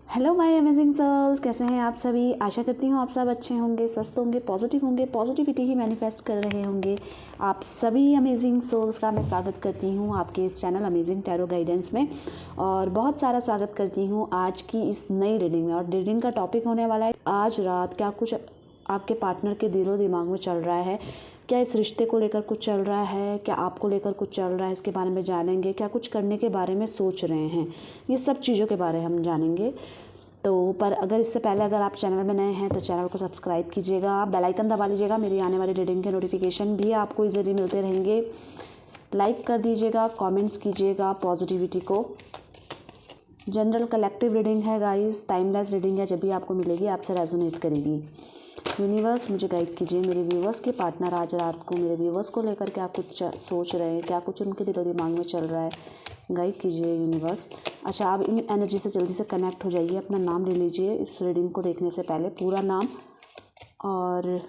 Hello my amazing souls, कैसे हैं आप सभी। आशा करती हूँ आप सब अच्छे होंगे, स्वस्थ होंगे, पॉजिटिव होंगे, पॉजिटिविटी ही मैनिफेस्ट कर रहे होंगे। आप सभी अमेजिंग सोल्स का मैं स्वागत करती हूँ आपके इस चैनल अमेजिंग टैरो गाइडेंस में, और बहुत सारा स्वागत करती हूँ आज की इस नई रीडिंग में। और रीडिंग का टॉपिक होने वाला है आज रात क्या कुछ आपके पार्टनर के दिलो दिमाग में चल रहा है, क्या इस रिश्ते को लेकर कुछ चल रहा है, क्या आपको लेकर कुछ चल रहा है, इसके बारे में जानेंगे। क्या कुछ करने के बारे में सोच रहे हैं, ये सब चीज़ों के बारे में हम जानेंगे। तो पर अगर इससे पहले अगर आप चैनल में नए हैं तो चैनल को सब्सक्राइब कीजिएगा, बेल आइकन दबा लीजिएगा, मेरी आने वाली रीडिंग के नोटिफिकेशन भी आपको इजीली मिलते रहेंगे। लाइक कर दीजिएगा, कमेंट्स कीजिएगा पॉजिटिविटी को। जनरल कलेक्टिव रीडिंग है गाइस, टाइमलेस रीडिंग है, जब भी आपको मिलेगी आपसे रेजोनेट करेगी। यूनिवर्स मुझे गाइड कीजिए, मेरे व्यूवर्स के पार्टनर आज रात को मेरे व्यूवर्स को लेकर क्या कुछ सोच रहे हैं, क्या कुछ उनके दिलो दिमाग में चल रहा है, गाइड कीजिए यूनिवर्स। अच्छा, आप इन एनर्जी से जल्दी से कनेक्ट हो जाइए। अपना नाम ले लीजिए इस रीडिंग को देखने से पहले, पूरा नाम, और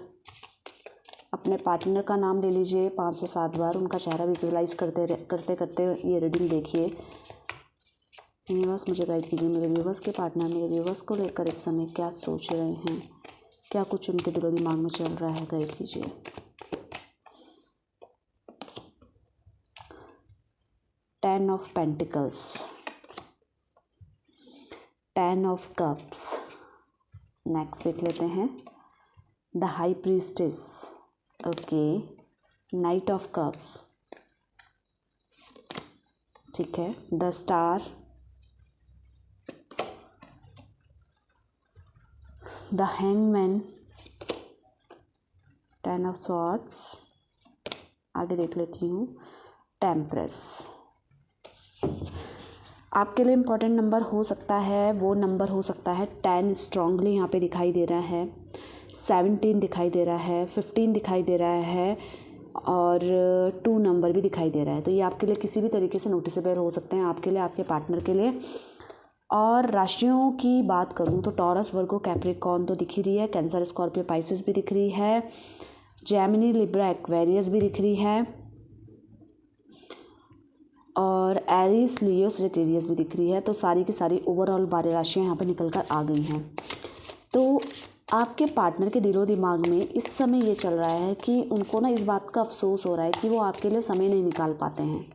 अपने पार्टनर का नाम ले लीजिए 5 से 7 बार। उनका चेहरा विजुअलाइज करते करते ये रीडिंग देखिए। यूनिवर्स मुझे गाइड कीजिए, मेरे व्यूवर्स के पार्टनर मेरे व्यूवर्स को लेकर इस समय क्या सोच रहे हैं, क्या कुछ उनके दिलो दिमाग में चल रहा है, गाइड कीजिए। Ten of pentacles, 10 of cups. Next देख लेते हैं the high priestess, okay, night of cups, ठीक है, the star, the hangman, 10 of swords. आगे देख लेती हूँ टेम्परेस। आपके लिए इम्पॉर्टेंट नंबर हो सकता है, वो नंबर हो सकता है 10 स्ट्रांगली यहाँ पे दिखाई दे रहा है, 17 दिखाई दे रहा है, 15 दिखाई दे रहा है, और 2 नंबर भी दिखाई दे रहा है। तो ये आपके लिए किसी भी तरीके से नोटिसेबल हो सकते हैं, आपके लिए, आपके पार्टनर के लिए। और राशियों की बात करूँ तो टॉरस, वर्गो, कैप्रिकॉर्न तो दिख ही रही है, कैंसर, स्कॉर्पियो, पाइसेस भी दिख रही है, जेमिनी, लिब्रा, एक्वेरियस भी दिख रही है, और एरीज, लियो, सजिटेरियस भी दिख रही है। तो सारी की सारी ओवरऑल 12 राशियाँ यहाँ पे निकल कर आ गई हैं। तो आपके पार्टनर के दिलो दिमाग में इस समय ये चल रहा है कि उनको ना इस बात का अफसोस हो रहा है कि वो आपके लिए समय नहीं निकाल पाते हैं,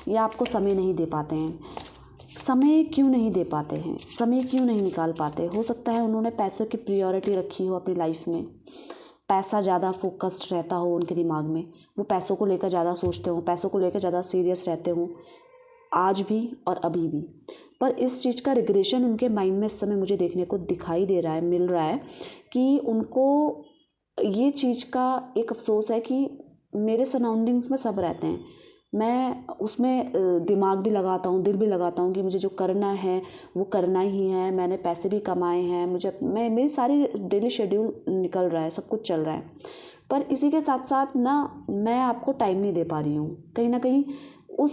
या आपको समय नहीं दे पाते हैं। समय क्यों नहीं दे पाते हैं, समय क्यों नहीं निकाल पाते? हो सकता है उन्होंने पैसों की प्रायोरिटी रखी हो अपनी लाइफ में, पैसा ज़्यादा फोकस्ड रहता हो उनके दिमाग में, वो पैसों को लेकर ज़्यादा सोचते हो, पैसों को लेकर ज़्यादा सीरियस रहते हो, आज भी और अभी भी। पर इस चीज़ का रिग्रेशन उनके माइंड में इस समय मुझे देखने को दिखाई दे रहा है, मिल रहा है, कि उनको ये चीज़ का एक अफसोस है कि मेरे सराउंडिंग्स में सब रहते हैं, मैं उसमें दिमाग भी लगाता हूँ, दिल भी लगाता हूँ कि मुझे जो करना है वो करना ही है, मैंने पैसे भी कमाए हैं, मेरी सारी डेली शेड्यूल निकल रहा है, सब कुछ चल रहा है। पर इसी के साथ साथ ना मैं आपको टाइम नहीं दे पा रही हूँ, कहीं ना कहीं उस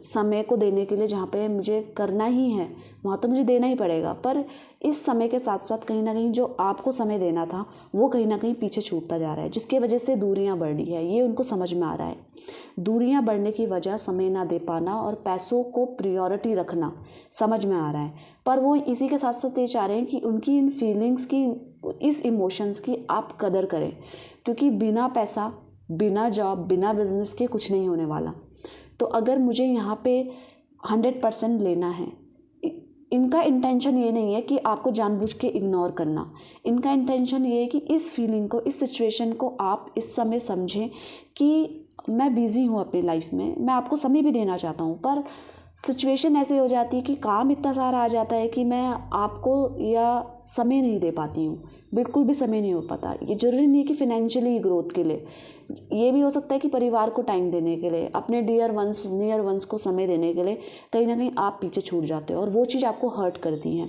समय को देने के लिए जहाँ पे मुझे करना ही है वहाँ तो मुझे देना ही पड़ेगा। पर इस समय के साथ साथ कहीं ना कहीं जो आपको समय देना था वो कहीं ना कहीं पीछे छूटता जा रहा है, जिसकी वजह से दूरियां बढ़ रही है। ये उनको समझ में आ रहा है, दूरियां बढ़ने की वजह समय ना दे पाना और पैसों को प्रायोरिटी रखना समझ में आ रहा है। पर वो इसी के साथ साथ ये चाह रहे हैं कि उनकी इन फीलिंग्स की, इस इमोशंस की आप कदर करें, क्योंकि बिना पैसा, बिना जॉब, बिना बिजनेस के कुछ नहीं होने वाला। तो अगर मुझे यहाँ पे 100% लेना है, इनका इंटेंशन ये नहीं है कि आपको जानबूझ के इग्नोर करना, इनका इंटेंशन ये है कि इस फीलिंग को, इस सिचुएशन को आप इस समय समझें कि मैं बिज़ी हूँ अपनी लाइफ में, मैं आपको समय भी देना चाहता हूँ, पर सिचुएशन ऐसे हो जाती है कि काम इतना सारा आ जाता है कि मैं आपको या समय नहीं दे पाती हूँ, बिल्कुल भी समय नहीं हो पाता। ये ज़रूरी नहीं है कि फिनेंशियली ग्रोथ के लिए, ये भी हो सकता है कि परिवार को टाइम देने के लिए, अपने नियर वंस को समय देने के लिए कहीं ना कहीं आप पीछे छूट जाते हो, और वो चीज़ आपको हर्ट करती है।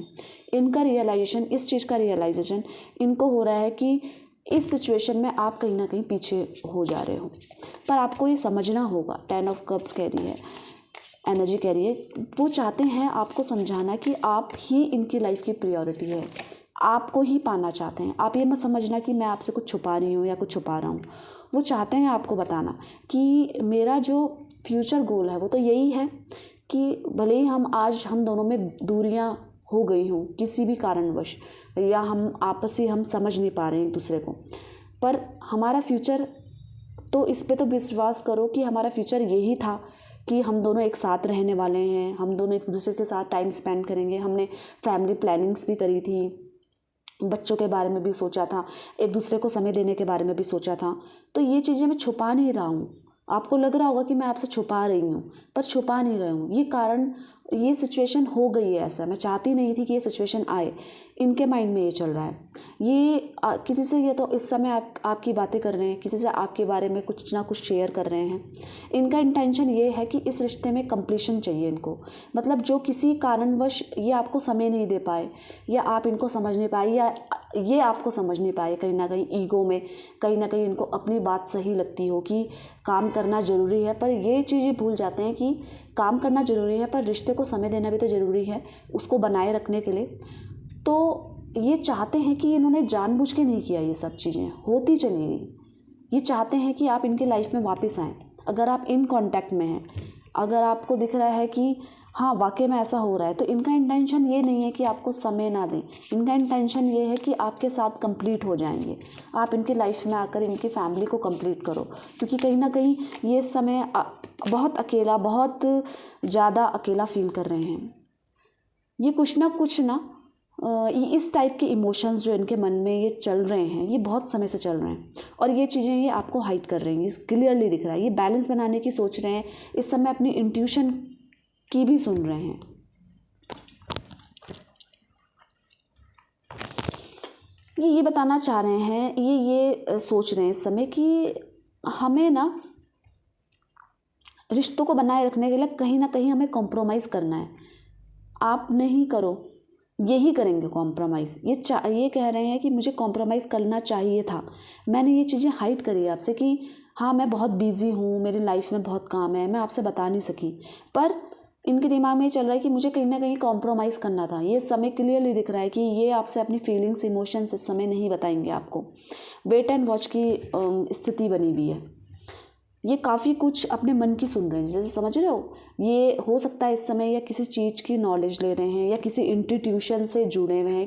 इनका रियलाइजेशन, इस चीज़ का रियलाइजेशन इनको हो रहा है कि इस सिचुएशन में आप कहीं ना कहीं पीछे हो जा रहे हो, पर आपको ये समझना होगा। 10 ऑफ कप्स कह रही है, एनर्जी कह रही है, वो चाहते हैं आपको समझाना कि आप ही इनकी लाइफ की प्रायोरिटी है, आपको ही पाना चाहते हैं। आप ये मत समझना कि मैं आपसे कुछ छुपा रही हूँ या कुछ छुपा रहा हूँ, वो चाहते हैं आपको बताना कि मेरा जो फ्यूचर गोल है वो तो यही है कि भले ही हम दोनों में दूरियां हो गई हूँ किसी भी कारणवश, या हम समझ नहीं पा रहे हैं एक दूसरे को, पर हमारा फ्यूचर तो इस पे तो विश्वास करो कि हमारा फ्यूचर यही था कि हम दोनों एक साथ रहने वाले हैं, हम दोनों एक दूसरे के साथ टाइम स्पेंड करेंगे। हमने फैमिली प्लानिंग्स भी करी थी, बच्चों के बारे में भी सोचा था, एक दूसरे को समय देने के बारे में भी सोचा था। तो ये चीज़ें मैं छुपा नहीं रहा हूँ। आपको लग रहा होगा कि मैं आपसे छुपा रही हूँ, पर छुपा नहीं रही हूँ। ये सिचुएशन हो गई है ऐसा, मैं चाहती नहीं थी कि ये सिचुएशन आए। इनके माइंड में ये चल रहा है। किसी से ये तो इस समय आपकी बातें कर रहे हैं, किसी से आपके बारे में कुछ ना कुछ शेयर कर रहे हैं। इनका इंटेंशन ये है कि इस रिश्ते में कंप्लीशन चाहिए इनको। मतलब जो किसी कारणवश ये आपको समय नहीं दे पाए, या आप इनको समझ नहीं पाए, या ये आपको समझ नहीं पाए, कहीं ना कहीं ईगो में कहीं ना कहीं इनको अपनी बात सही लगती हो कि काम करना ज़रूरी है, पर ये चीज़ें भूल जाते हैं कि काम करना ज़रूरी है पर रिश्ते को समय देना भी तो ज़रूरी है उसको बनाए रखने के लिए। तो ये चाहते हैं कि इन्होंने जानबूझ के नहीं किया, ये सब चीज़ें होती चली गई। ये चाहते हैं कि आप इनके लाइफ में वापस आएँ। अगर आप इन कांटेक्ट में हैं, अगर आपको दिख रहा है कि हाँ वाकई में ऐसा हो रहा है, तो इनका इंटेंशन ये नहीं है कि आपको समय ना दें। इनका इंटेंशन ये है कि आपके साथ कंप्लीट हो जाएंगे, आप इनकी लाइफ में आकर इनकी फैमिली को कंप्लीट करो। क्योंकि कहीं ना कहीं ये समय बहुत अकेला, बहुत ज़्यादा अकेला फील कर रहे हैं। ये कुछ ना ये इस टाइप के इमोशंस जो इनके मन में ये चल रहे हैं, ये बहुत समय से चल रहे हैं, और ये चीज़ें ये आपको हाइड कर रही हैं। ये क्लियरली दिख रहा है। ये बैलेंस बनाने की सोच रहे हैं, इस समय अपनी इंट्यूशन की भी सुन रहे हैं। ये बताना चाह रहे हैं, ये सोच रहे हैं इस समय कि हमें ना रिश्तों को बनाए रखने के लिए कहीं ना कहीं हमें कॉम्प्रोमाइज़ करना है। आप नहीं करो, यही करेंगे कॉम्प्रोमाइज़। ये कह रहे हैं कि मुझे कॉम्प्रोमाइज़ करना चाहिए था, मैंने ये चीज़ें हाइड करी आपसे कि हाँ मैं बहुत बिजी हूँ, मेरी लाइफ में बहुत काम है, मैं आपसे बता नहीं सकी। पर इनके दिमाग में ये चल रहा है कि मुझे कहीं ना कहीं कॉम्प्रोमाइज़ करना था। ये समय क्लियरली दिख रहा है कि ये आपसे अपनी फीलिंग्स, इमोशंस इस समय नहीं बताएंगे आपको। वेट एंड वॉच की स्थिति बनी हुई है। ये काफ़ी कुछ अपने मन की सुन रहे हैं, जैसे समझ रहे हो। ये हो सकता है इस समय या किसी चीज़ की नॉलेज ले रहे हैं, या किसी इंस्टीट्यूशन से जुड़े हुए हैं,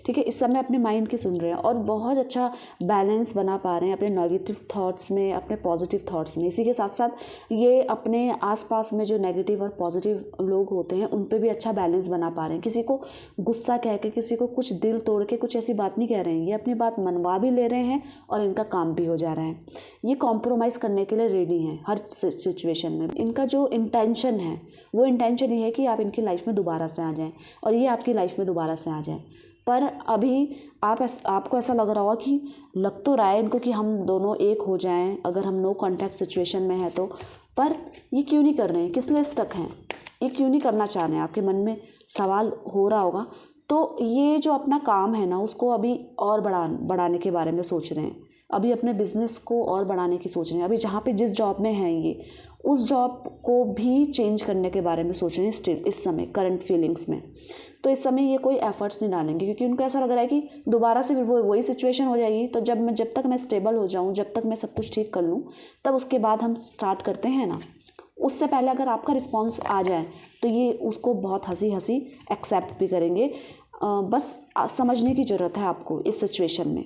ठीक है, इस समय अपने माइंड की सुन रहे हैं, और बहुत अच्छा बैलेंस बना पा रहे हैं अपने नेगेटिव थॉट्स में, अपने पॉजिटिव थॉट्स में। इसी के साथ साथ ये अपने आसपास में जो नेगेटिव और पॉजिटिव लोग होते हैं उन पर भी अच्छा बैलेंस बना पा रहे हैं। किसी को गुस्सा कह के, किसी को कुछ दिल तोड़ के कुछ ऐसी बात नहीं कह रहे हैं, ये अपनी बात मनवा भी ले रहे हैं और इनका काम भी हो जा रहा है। ये कॉम्प्रोमाइज़ करने के लिए रेडी हैं हर सिचुएशन में। इनका जो इंटेंशन है वो इंटेंशन ये है कि आप इनकी लाइफ में दोबारा से आ जाएं, और ये आपकी लाइफ में दोबारा से आ जाएं। पर अभी आपको ऐसा लग रहा होगा कि लग तो रहा है इनको कि हम दोनों एक हो जाएं अगर हम नो कॉन्टैक्ट सिचुएशन में है तो। पर ये क्यों नहीं कर रहे हैं, किस लिए स्टक हैं, ये क्यों नहीं करना चाह रहे हैं, आपके मन में सवाल हो रहा होगा। तो ये जो अपना काम है ना उसको अभी और बढ़ाने के बारे में सोच रहे हैं। अभी अपने बिजनेस को और बढ़ाने की सोच रहे हैं। अभी जहाँ पे जिस जॉब में हैं ये, उस जॉब को भी चेंज करने के बारे में सोच रहे हैं स्टिल इस समय करंट फीलिंग्स में। तो इस समय ये कोई एफर्ट्स नहीं डालेंगे, क्योंकि उनको ऐसा लग रहा है कि दोबारा से फिर वही सिचुएशन हो जाएगी। तो जब तक मैं स्टेबल हो जाऊँ, जब तक मैं सब कुछ ठीक कर लूँ, तब उसके बाद हम स्टार्ट करते हैं ना। उससे पहले अगर आपका रिस्पॉन्स आ जाए तो ये उसको बहुत हंसी हंसी एक्सेप्ट भी करेंगे। बस समझने की ज़रूरत है आपको इस सिचुएशन में।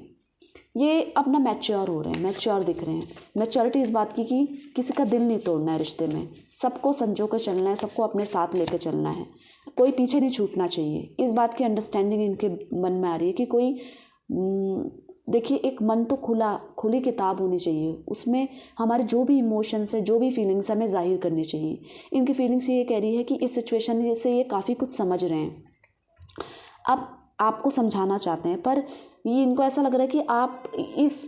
ये अपना मैच्योर हो रहे हैं, मैच्योर दिख रहे हैं। मैच्योरिटी इस बात की कि किसी का दिल नहीं तोड़ना है रिश्ते में, सबको संजो कर चलना है, सबको अपने साथ लेकर चलना है, कोई पीछे नहीं छूटना चाहिए। इस बात की अंडरस्टैंडिंग इनके मन में आ रही है कि कोई देखिए, एक मन तो खुली किताब होनी चाहिए, उसमें हमारे जो भी इमोशंस है, जो भी फीलिंग्स हमें जाहिर करनी चाहिए। इनकी फीलिंग्स ये कह रही है कि इस सिचुएशन से ये काफ़ी कुछ समझ रहे हैं, अब आपको समझाना चाहते हैं, पर ये इनको ऐसा लग रहा है कि आप इस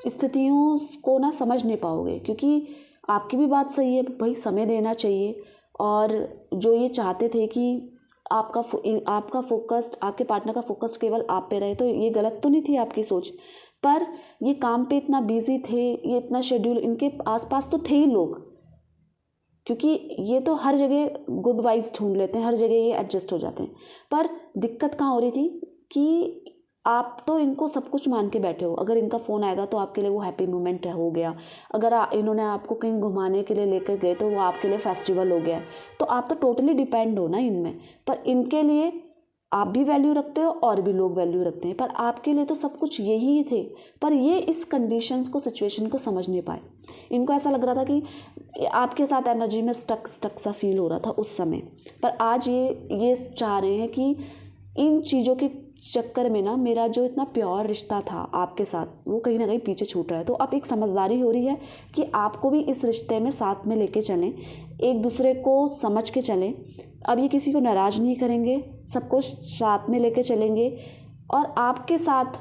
स्थितियों को ना समझ नहीं पाओगे, क्योंकि आपकी भी बात सही है भाई, समय देना चाहिए। और जो ये चाहते थे कि आपका फोकस्ड, आपके पार्टनर का फोकस केवल आप पे रहे, तो ये गलत तो नहीं थी आपकी सोच। पर ये काम पे इतना बिजी थे, ये इतना शेड्यूल, इनके आसपास तो थे ही लोग, क्योंकि ये तो हर जगह गुड वाइब्स ढूंढ लेते हैं, हर जगह ये एडजस्ट हो जाते हैं। पर दिक्कत कहाँ हो रही थी कि आप तो इनको सब कुछ मान के बैठे हो। अगर इनका फ़ोन आएगा तो आपके लिए वो हैप्पी मोमेंट हो गया। अगर इन्होंने आपको कहीं घुमाने के लिए लेकर गए तो वो आपके लिए फेस्टिवल हो गया। तो आप तो टोटली डिपेंड हो ना इनमें। पर इनके लिए आप भी वैल्यू रखते हो और भी लोग वैल्यू रखते हैं, पर आपके लिए तो सब कुछ यही थे। पर ये इस कंडीशंस को, सिचुएशन को समझ नहीं पाए। इनको ऐसा लग रहा था कि आपके साथ एनर्जी में स्टक सा फील हो रहा था उस समय। पर आज ये चाह रहे हैं कि इन चीज़ों के चक्कर में ना मेरा जो इतना प्योर रिश्ता था आपके साथ, वो कहीं ना कहीं पीछे छूट रहा है। तो अब एक समझदारी हो रही है कि आपको भी इस रिश्ते में साथ में लेके चलें, एक दूसरे को समझ के चलें। अब ये किसी को नाराज़ नहीं करेंगे, सबको साथ में लेके चलेंगे। और आपके साथ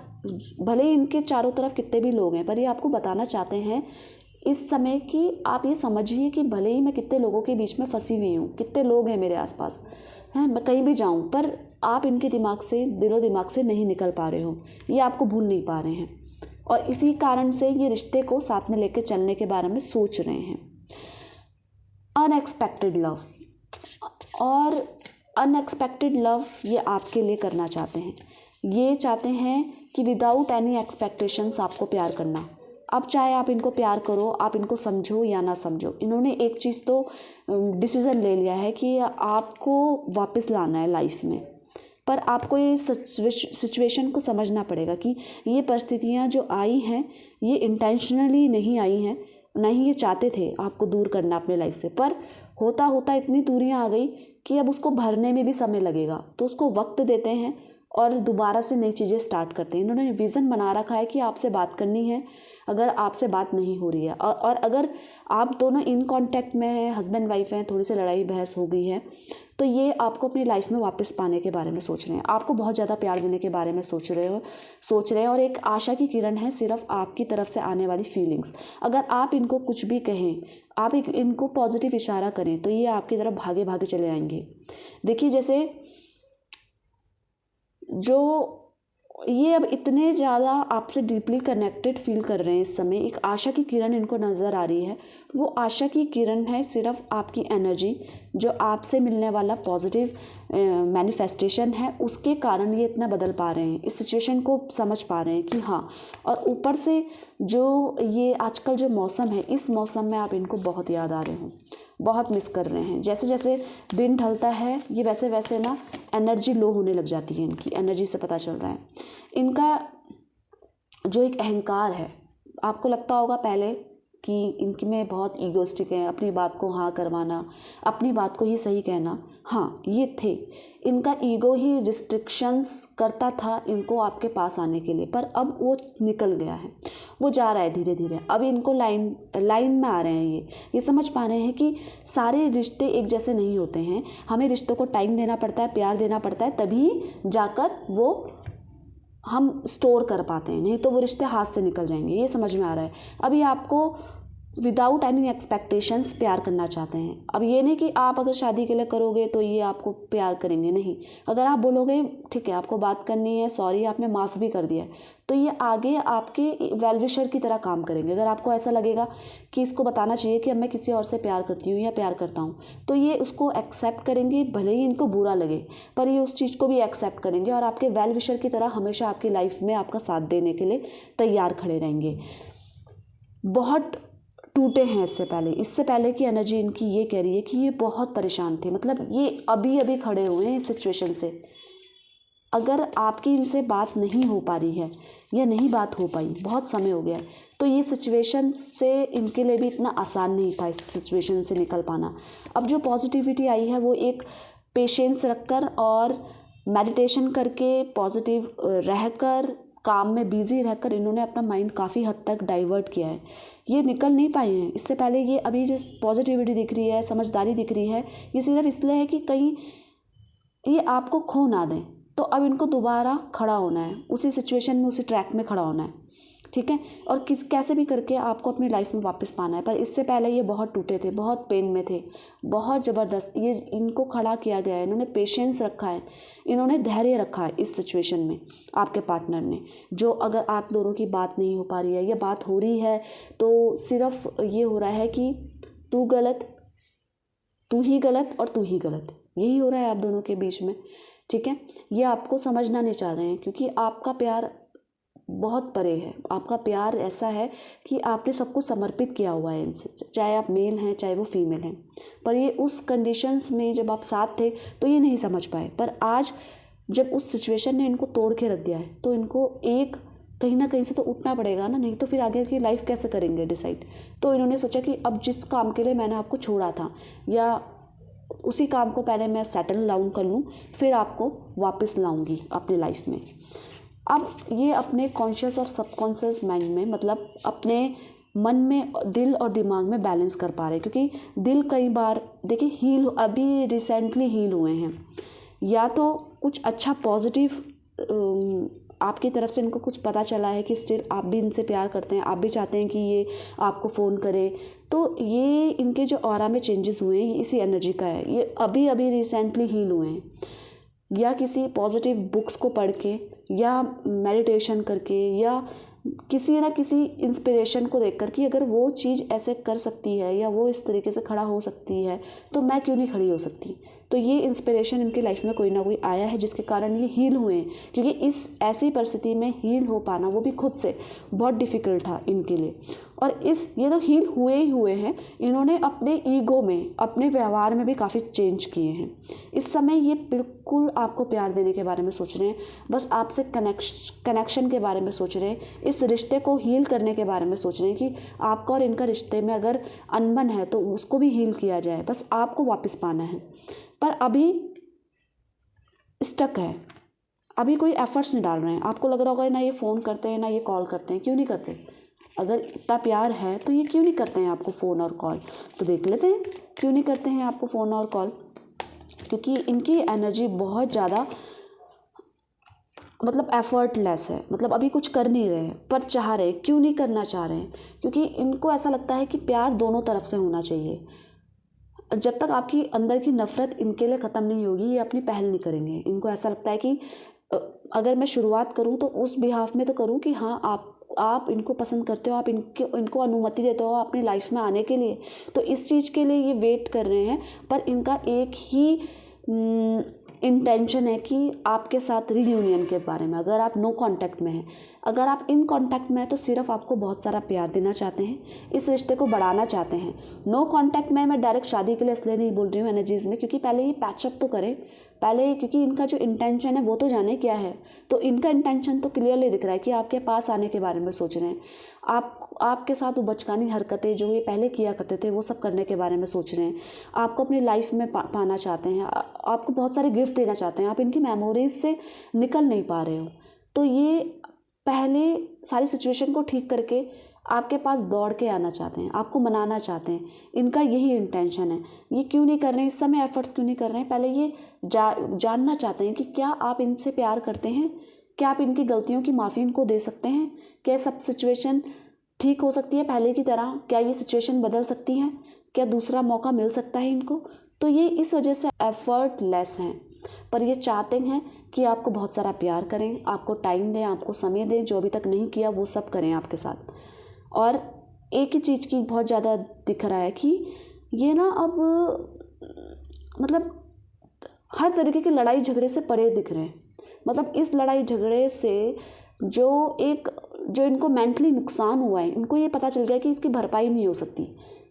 भले ही इनके चारों तरफ कितने भी लोग हैं, पर ये आपको बताना चाहते हैं इस समय कि आप ये समझिए कि भले ही मैं कितने लोगों के बीच में फंसी हुई हूँ, कितने लोग हैं मेरे आसपास हैं, मैं कहीं भी जाऊँ, पर आप इनके दिमाग से, दिलो दिमाग से नहीं निकल पा रहे हो, ये आपको भूल नहीं पा रहे हैं। और इसी कारण से ये रिश्ते को साथ में लेके चलने के बारे में सोच रहे हैं। अनएक्सपेक्टेड लव, और अनएक्सपेक्टेड लव ये आपके लिए करना चाहते हैं। ये चाहते हैं कि विदाउट एनी एक्सपेक्टेशंस आपको प्यार करना। अब चाहे आप इनको प्यार करो, आप इनको समझो या ना समझो, इन्होंने एक चीज़ तो डिसीज़न ले लिया है कि आपको वापस लाना है लाइफ में। पर आपको ये सिचुएशन को समझना पड़ेगा कि ये परिस्थितियाँ जो आई हैं ये इंटेंशनली नहीं आई हैं, ना ही ये चाहते थे आपको दूर करना अपने लाइफ से। पर होता होता इतनी दूरियाँ आ गई कि अब उसको भरने में भी समय लगेगा, तो उसको वक्त देते हैं और दोबारा से नई चीज़ें स्टार्ट करते हैं। इन्होंने विज़न बना रखा है कि आपसे बात करनी है, अगर आपसे बात नहीं हो रही है और अगर आप दोनों इन कांटेक्ट में हैं, हस्बैंड वाइफ हैं, थोड़ी सी लड़ाई बहस हो गई है, तो ये आपको अपनी लाइफ में वापस पाने के बारे में सोच रहे हैं, आपको बहुत ज़्यादा प्यार देने के बारे में सोच रहे हैं। और एक आशा की किरण है सिर्फ आपकी तरफ से आने वाली फीलिंग्स। अगर आप इनको कुछ भी कहें, आप इनको पॉजिटिव इशारा करें, तो ये आपकी तरफ भागे भागे चले आएंगे। देखिए, जैसे जो ये अब इतने ज़्यादा आपसे डीपली कनेक्टेड फील कर रहे हैं इस समय, एक आशा की किरण इनको नज़र आ रही है। वो आशा की किरण है सिर्फ आपकी एनर्जी, जो आपसे मिलने वाला पॉजिटिव मैनिफेस्टेशन है, उसके कारण ये इतना बदल पा रहे हैं, इस सिचुएशन को समझ पा रहे हैं कि हाँ। और ऊपर से जो ये आजकल जो मौसम है, इस मौसम में आप इनको बहुत याद आ रहे हो, बहुत मिस कर रहे हैं। जैसे जैसे दिन ढलता है ये वैसे वैसे ना एनर्जी लो होने लग जाती है, इनकी एनर्जी से पता चल रहा है। इनका जो एक अहंकार है, आपको लगता होगा पहले कि इनकी में बहुत ईगोइस्टिक है, अपनी बात को हाँ करवाना, अपनी बात को ही सही कहना। हाँ, ये थे, इनका ईगो ही रिस्ट्रिक्शंस करता था इनको आपके पास आने के लिए। पर अब वो निकल गया है, वो जा रहा है धीरे धीरे। अब इनको लाइन में आ रहे हैं, ये समझ पा रहे हैं कि सारे रिश्ते एक जैसे नहीं होते हैं, हमें रिश्तों को टाइम देना पड़ता है, प्यार देना पड़ता है, तभी जाकर वो हम स्टोर कर पाते हैं, नहीं तो वो रिश्ते हाथ से निकल जाएंगे। ये समझ में आ रहा है। अभी आपको विदाउट एनी एक्सपेक्टेशंस प्यार करना चाहते हैं। अब ये नहीं कि आप अगर शादी के लिए करोगे तो ये आपको प्यार करेंगे, नहीं। अगर आप बोलोगे ठीक है आपको बात करनी है, सॉरी आपने माफ़ भी कर दिया, तो ये आगे आपके वेल विशर की तरह काम करेंगे। अगर आपको ऐसा लगेगा कि इसको बताना चाहिए कि अब मैं किसी और से प्यार करती हूँ या प्यार करता हूँ, तो ये उसको एक्सेप्ट करेंगे, भले ही इनको बुरा लगे, पर ये उस चीज़ को भी एक्सेप्ट करेंगे और आपके वेल विशर की तरह हमेशा आपकी लाइफ में आपका साथ देने के लिए तैयार खड़े रहेंगे। बहुत टूटे हैं इससे पहले की एनर्जी इनकी ये कह रही है कि ये बहुत परेशान थे, मतलब ये अभी अभी खड़े हुए हैं इस सिचुएशन से। अगर आपकी इनसे बात नहीं हो पा रही है या नहीं बात हो पाई, बहुत समय हो गया है, तो ये सिचुएशन से इनके लिए भी इतना आसान नहीं था इस सिचुएशन से निकल पाना। अब जो पॉजिटिविटी आई है वो एक पेशेंस रखकर और मेडिटेशन करके, पॉजिटिव रहकर, काम में बिजी रहकर इन्होंने अपना माइंड काफ़ी हद तक डाइवर्ट किया है। ये निकल नहीं पाए हैं इससे पहले। ये अभी जो पॉजिटिविटी दिख रही है, समझदारी दिख रही है, ये सिर्फ इसलिए है कि कहीं ये आपको खो ना दें। तो अब इनको दोबारा खड़ा होना है, उसी सिचुएशन में, उसी ट्रैक में खड़ा होना है, ठीक है। और कैसे भी करके आपको अपनी लाइफ में वापस पाना है। पर इससे पहले ये बहुत टूटे थे, बहुत पेन में थे, बहुत ज़बरदस्त ये इनको खड़ा किया गया है। इन्होंने पेशेंस रखा है, इन्होंने धैर्य रखा है इस सिचुएशन में आपके पार्टनर ने। जो अगर आप दोनों की बात नहीं हो पा रही है या बात हो रही है तो सिर्फ ये हो रहा है कि तू गलत, तू ही गलत और तू ही गलत, यही हो रहा है आप दोनों के बीच में, ठीक है। ये आपको समझना नहीं चाह रहे हैं क्योंकि आपका प्यार बहुत परे है। आपका प्यार ऐसा है कि आपने सबको समर्पित किया हुआ है इनसे, चाहे आप मेल हैं चाहे वो फीमेल हैं। पर ये उस कंडीशंस में जब आप साथ थे तो ये नहीं समझ पाए, पर आज जब उस सिचुएशन ने इनको तोड़ के रख दिया है तो इनको एक कहीं ना कहीं से तो उठना पड़ेगा ना, नहीं तो फिर आगे की लाइफ कैसे करेंगे डिसाइड। तो इन्होंने सोचा कि अब जिस काम के लिए मैंने आपको छोड़ा था या उसी काम को पहले मैं सेटल डाउन कर लूँ, फिर आपको वापस लाऊंगी अपनी लाइफ में। अब ये अपने कॉन्शियस और सबकॉन्शियस माइंड में, मतलब अपने मन में, दिल और दिमाग में बैलेंस कर पा रहे हैं। क्योंकि दिल कई बार देखिए अभी रिसेंटली हील हुए हैं, या तो कुछ अच्छा पॉजिटिव आपकी तरफ से इनको कुछ पता चला है कि स्टिल आप भी इनसे प्यार करते हैं, आप भी चाहते हैं कि ये आपको फ़ोन करे। तो ये इनके जो ऑरा में चेंजेस हुए हैं ये इसी एनर्जी का है। ये अभी अभी रिसेंटली हील हुए हैं, या किसी पॉजिटिव बुक्स को पढ़ के या मेडिटेशन करके या किसी ना किसी इंस्पिरेशन को देखकर कि अगर वो चीज़ ऐसे कर सकती है या वो इस तरीके से खड़ा हो सकती है तो मैं क्यों नहीं खड़ी हो सकती। तो ये इंस्पिरेशन इनकी लाइफ में कोई ना कोई आया है जिसके कारण ये हील हुए हैं। क्योंकि इस ऐसी परिस्थिति में हील हो पाना वो भी खुद से बहुत डिफ़िकल्ट था इनके लिए। और ये तो हील हुए ही हुए हैं, इन्होंने अपने ईगो में, अपने व्यवहार में भी काफ़ी चेंज किए हैं। इस समय ये बिल्कुल आपको प्यार देने के बारे में सोच रहे हैं, बस आपसे कनेक्शन के बारे में सोच रहे हैं, इस रिश्ते को हील करने के बारे में सोच रहे हैं कि आपका और इनका रिश्ते में अगर अनबन है तो उसको भी हील किया जाए, बस आपको वापस पाना है। पर अभी स्टक है, अभी कोई एफर्ट्स नहीं डाल रहे हैं। आपको लग रहा होगा ना ये फ़ोन करते हैं ना ये कॉल करते हैं, क्यों नहीं करते? अगर इतना प्यार है तो ये क्यों नहीं करते हैं आपको फ़ोन और कॉल? तो देख लेते हैं क्यों नहीं करते हैं आपको फ़ोन और कॉल। क्योंकि इनकी एनर्जी बहुत ज़्यादा मतलब एफर्टलेस है, मतलब अभी कुछ कर नहीं रहे हैं पर चाह रहे हैं। क्यों नहीं करना चाह रहे हैं? क्योंकि इनको ऐसा लगता है कि प्यार दोनों तरफ से होना चाहिए। जब तक आपकी अंदर की नफ़रत इनके लिए ख़त्म नहीं होगी ये अपनी पहल नहीं करेंगे। इनको ऐसा लगता है कि अगर मैं शुरुआत करूं तो उस बिहाफ में तो करूं कि हाँ आप इनको पसंद करते हो, आप इनको अनुमति देते हो अपनी लाइफ में आने के लिए। तो इस चीज़ के लिए ये वेट कर रहे हैं। पर इनका एक ही इंटेंशन है कि आपके साथ रीयूनियन के बारे में। अगर आप नो कांटेक्ट में हैं, अगर आप इन कांटेक्ट में हैं तो सिर्फ आपको बहुत सारा प्यार देना चाहते हैं, इस रिश्ते को बढ़ाना चाहते हैं। नो कांटेक्ट में मैं डायरेक्ट शादी के लिए इसलिए नहीं बोल रही हूँ एनर्जीज़ में, क्योंकि पहले ये पैचअप तो करें पहले, क्योंकि इनका जो इंटेंशन है वो तो जाने क्या है। तो इनका इंटेंशन तो क्लियरली दिख रहा है कि आपके पास आने के बारे में सोच रहे हैं। आपके साथ वो बचकानी हरकतें जो ये पहले किया करते थे वो सब करने के बारे में सोच रहे हैं। आपको अपनी लाइफ में पाना चाहते हैं, आपको बहुत सारे गिफ्ट देना चाहते हैं। आप इनकी मेमोरीज से निकल नहीं पा रहे हो। तो ये पहले सारी सिचुएशन को ठीक करके आपके पास दौड़ के आना चाहते हैं, आपको मनाना चाहते हैं। इनका यही इंटेंशन है। ये क्यों नहीं कर रहे हैं इस समय, एफर्ट्स क्यों नहीं कर रहे हैं? पहले ये जानना चाहते हैं कि क्या आप इनसे प्यार करते हैं, क्या आप इनकी गलतियों की माफ़ी इनको दे सकते हैं, क्या सब सिचुएशन ठीक हो सकती है पहले की तरह, क्या ये सिचुएशन बदल सकती है, क्या दूसरा मौका मिल सकता है इनको। तो ये इस वजह से एफर्टलेस हैं। पर ये चाहते हैं कि आपको बहुत सारा प्यार करें, आपको टाइम दें, आपको समय दें, जो अभी तक नहीं किया वो सब करें आपके साथ। और एक ही चीज़ की बहुत ज़्यादा दिख रहा है कि ये ना अब मतलब हर तरीके की लड़ाई झगड़े से परे दिख रहे हैं। मतलब इस लड़ाई झगड़े से जो इनको मेंटली नुकसान हुआ है, इनको ये पता चल गया कि इसकी भरपाई नहीं हो सकती।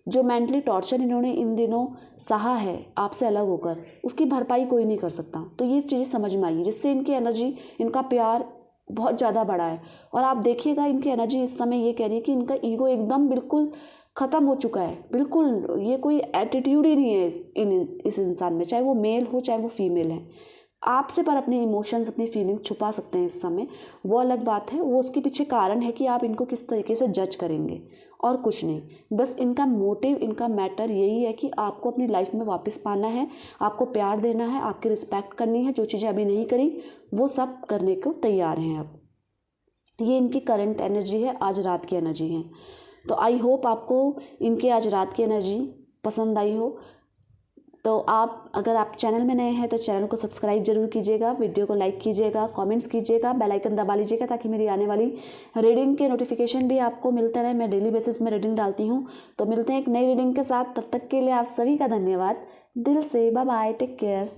जो मेंटली टॉर्चर इन्होंने इन दिनों सहा है आपसे अलग होकर, उसकी भरपाई कोई नहीं कर सकता। तो ये चीज़ें समझ में आई है, जिससे इनकी एनर्जी, इनका प्यार बहुत ज़्यादा बढ़ा है। और आप देखिएगा इनकी एनर्जी इस समय ये कह रही है कि इनका ईगो एकदम बिल्कुल ख़त्म हो चुका है। बिल्कुल ये कोई एटीट्यूड ही नहीं है इस इंसान में, चाहे वो मेल हो चाहे वो फीमेल है। आपसे पर अपने इमोशंस, अपनी फीलिंग छुपा सकते हैं इस समय, वो अलग बात है। वो उसके पीछे कारण है कि आप इनको किस तरीके से जज करेंगे, और कुछ नहीं। बस इनका मोटिव, इनका मैटर यही है कि आपको अपनी लाइफ में वापस पाना है, आपको प्यार देना है, आपकी रिस्पेक्ट करनी है। जो चीज़ें अभी नहीं करी वो सब करने को तैयार हैं अब। ये इनकी करंट एनर्जी है, आज रात की एनर्जी है। तो आई होप आपको इनके आज रात की एनर्जी पसंद आई हो। तो अगर आप चैनल में नए हैं तो चैनल को सब्सक्राइब जरूर कीजिएगा, वीडियो को लाइक कीजिएगा, कमेंट्स कीजिएगा, बेल आइकन दबा लीजिएगा ताकि मेरी आने वाली रीडिंग के नोटिफिकेशन भी आपको मिलते रहे। मैं डेली बेसिस में रीडिंग डालती हूँ। तो मिलते हैं एक नई रीडिंग के साथ, तब तक के लिए आप सभी का धन्यवाद दिल से। Bye bye, take care.